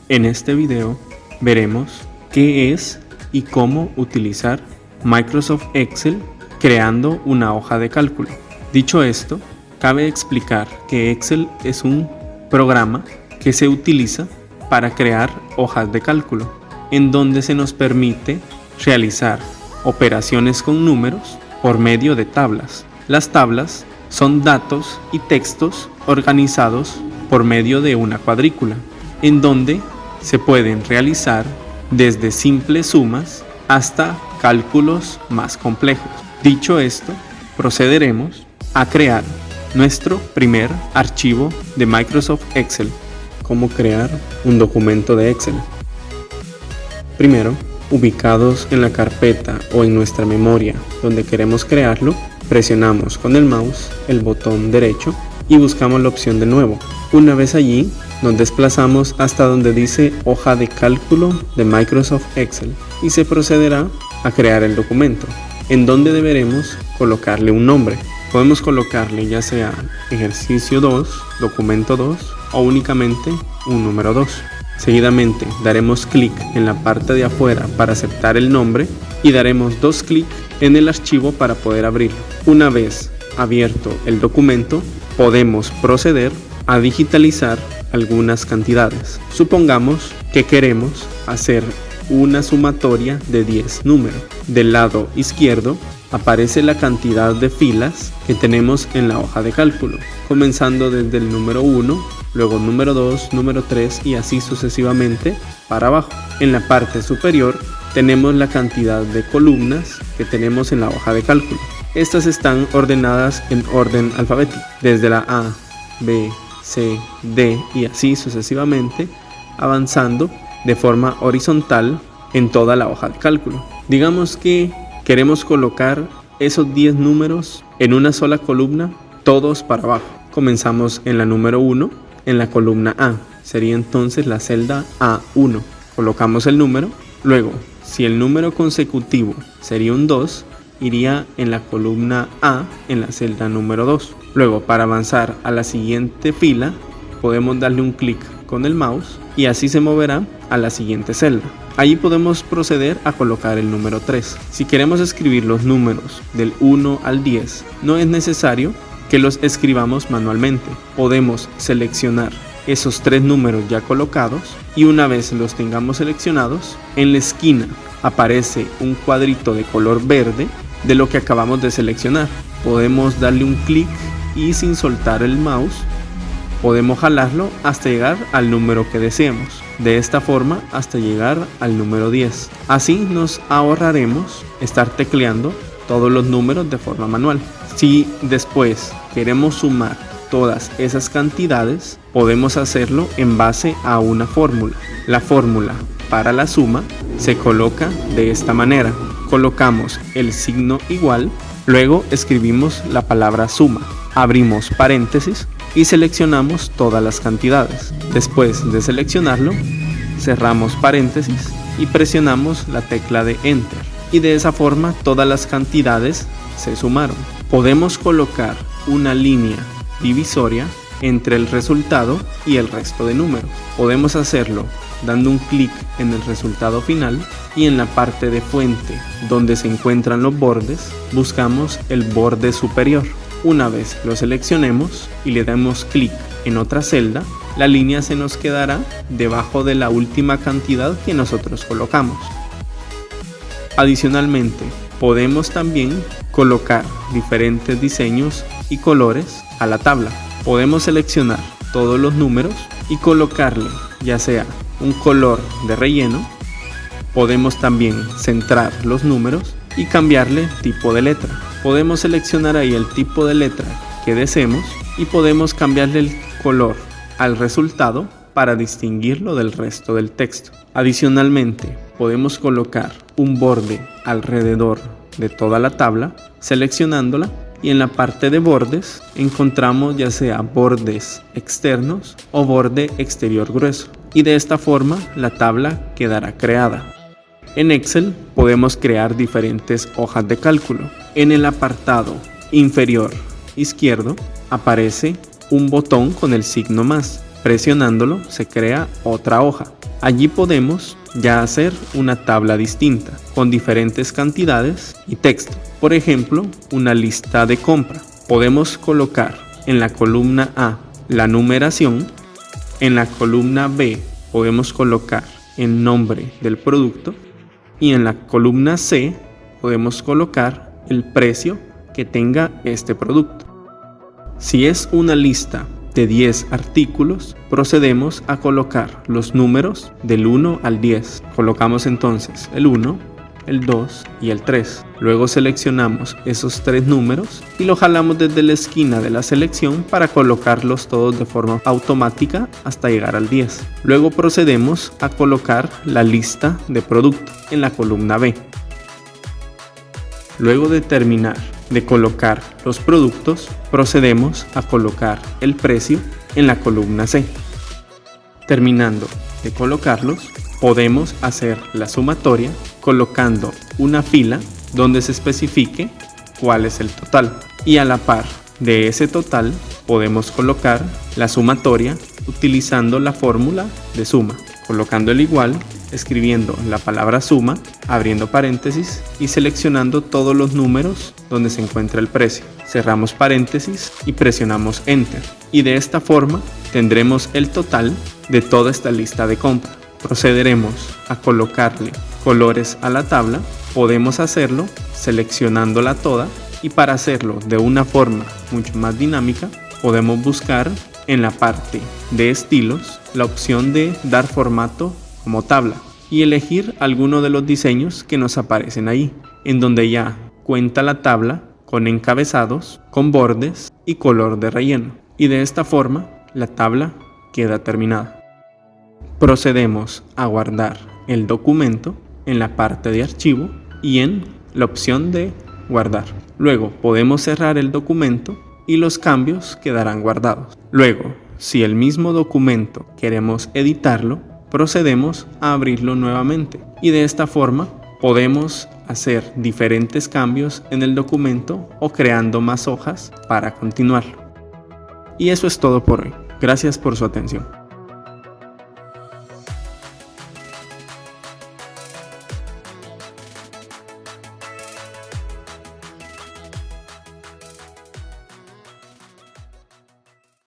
En este video veremos qué es y cómo utilizar Microsoft Excel creando una hoja de cálculo. Dicho esto, cabe explicar que Excel es un programa que se utiliza para crear hojas de cálculo, en donde se nos permite realizar operaciones con números por medio de tablas. Las tablas son datos y textos organizados por medio de una cuadrícula, en donde se pueden realizar desde simples sumas hasta cálculos más complejos. Dicho esto, procederemos a crear nuestro primer archivo de Microsoft Excel. ¿Cómo crear un documento de Excel? Primero, ubicados en la carpeta o en nuestra memoria donde queremos crearlo, presionamos con el mouse el botón derecho y buscamos la opción de nuevo. Una vez allí, nos desplazamos hasta donde dice hoja de cálculo de Microsoft Excel y se procederá a crear el documento, en donde deberemos colocarle un nombre. Podemos colocarle ya sea ejercicio 2, documento 2 o únicamente un número 2. Seguidamente daremos clic en la parte de afuera para aceptar el nombre y daremos 2 clics en el archivo para poder abrirlo. Una vez abierto el documento, podemos proceder a digitalizar algunas cantidades. Supongamos que queremos hacer una sumatoria de 10 números. Del lado izquierdo aparece la cantidad de filas que tenemos en la hoja de cálculo, comenzando desde el número 1, luego número 2, número 3 y así sucesivamente para abajo. En la parte superior tenemos la cantidad de columnas que tenemos en la hoja de cálculo. Estas están ordenadas en orden alfabético, desde la A, B, C, D y así sucesivamente, avanzando de forma horizontal en toda la hoja de cálculo. Digamos que queremos colocar esos 10 números en una sola columna, todos para abajo. Comenzamos en la número 1, en la columna A, sería entonces la celda A1. Colocamos el número, luego si el número consecutivo sería un 2, iría en la columna A en la celda número 2. Luego, para avanzar a la siguiente fila, podemos darle un clic con el mouse y así se moverá a la siguiente celda. Allí podemos proceder a colocar el número 3. Si queremos escribir los números del 1 al 10, no es necesario que los escribamos manualmente. Podemos seleccionar esos 3 números ya colocados y una vez los tengamos seleccionados, en la esquina aparece un cuadrito de color verde de lo que acabamos de seleccionar. Podemos darle un clic y sin soltar el mouse podemos jalarlo hasta llegar al número que deseemos. De esta forma hasta llegar al número 10. Así nos ahorraremos estar tecleando todos los números de forma manual. Si después queremos sumar todas esas cantidades, podemos hacerlo en base a una fórmula. La fórmula para la suma se coloca de esta manera. Colocamos el signo igual, luego escribimos la palabra suma, abrimos paréntesis y seleccionamos todas las cantidades. Después de seleccionarlo, cerramos paréntesis y presionamos la tecla de Enter. Y de esa forma todas las cantidades se sumaron. Podemos colocar una línea divisoria entre el resultado y el resto de números. Podemos hacerlo dando un clic en el resultado final y en la parte de fuente donde se encuentran los bordes, buscamos el borde superior. Una vez lo seleccionemos y le damos clic en otra celda, la línea se nos quedará debajo de la última cantidad que nosotros colocamos. Adicionalmente, podemos también colocar diferentes diseños y colores a la tabla. Podemos seleccionar todos los números y colocarle ya sea un color de relleno. Podemos también centrar los números y cambiarle tipo de letra. Podemos seleccionar ahí el tipo de letra que deseemos y podemos cambiarle el color al resultado para distinguirlo del resto del texto. Adicionalmente, podemos colocar un borde alrededor de toda la tabla, seleccionándola, y en la parte de bordes encontramos ya sea bordes externos o borde exterior grueso, y de esta forma la tabla quedará creada. En Excel podemos crear diferentes hojas de cálculo. En el apartado inferior izquierdo aparece un botón con el signo más. Presionándolo se crea otra hoja. Allí podemos ya hacer una tabla distinta, con diferentes cantidades y texto. Por ejemplo, una lista de compra. Podemos colocar en la columna A la numeración, en la columna B podemos colocar el nombre del producto y en la columna C podemos colocar el precio que tenga este producto. Si es una lista de 10 artículos, procedemos a colocar los números del 1 al 10. Colocamos entonces el 1, el 2 y el 3. Luego seleccionamos esos 3 números y lo jalamos desde la esquina de la selección para colocarlos todos de forma automática hasta llegar al 10. Luego procedemos a colocar la lista de producto en la columna B. Luego de terminar de colocar los productos, procedemos a colocar el precio en la columna C. Terminando de colocarlos, podemos hacer la sumatoria colocando una fila donde se especifique cuál es el total. Y a la par de ese total, podemos colocar la sumatoria utilizando la fórmula de suma, colocando el igual, escribiendo la palabra suma, abriendo paréntesis y seleccionando todos los números donde se encuentra el precio. Cerramos paréntesis y presionamos Enter. Y de esta forma tendremos el total de toda esta lista de compra. Procederemos a colocarle colores a la tabla. Podemos hacerlo seleccionándola toda y para hacerlo de una forma mucho más dinámica, podemos buscar en la parte de estilos la opción de dar formato como tabla y elegir alguno de los diseños que nos aparecen ahí, en donde ya cuenta la tabla con encabezados, con bordes y color de relleno. Y de esta forma la tabla queda terminada. Procedemos a guardar el documento en la parte de archivo y en la opción de guardar. Luego podemos cerrar el documento y los cambios quedarán guardados. Luego, si el mismo documento queremos editarlo, procedemos a abrirlo nuevamente y de esta forma podemos hacer diferentes cambios en el documento o creando más hojas para continuarlo. Y eso es todo por hoy. Gracias por su atención.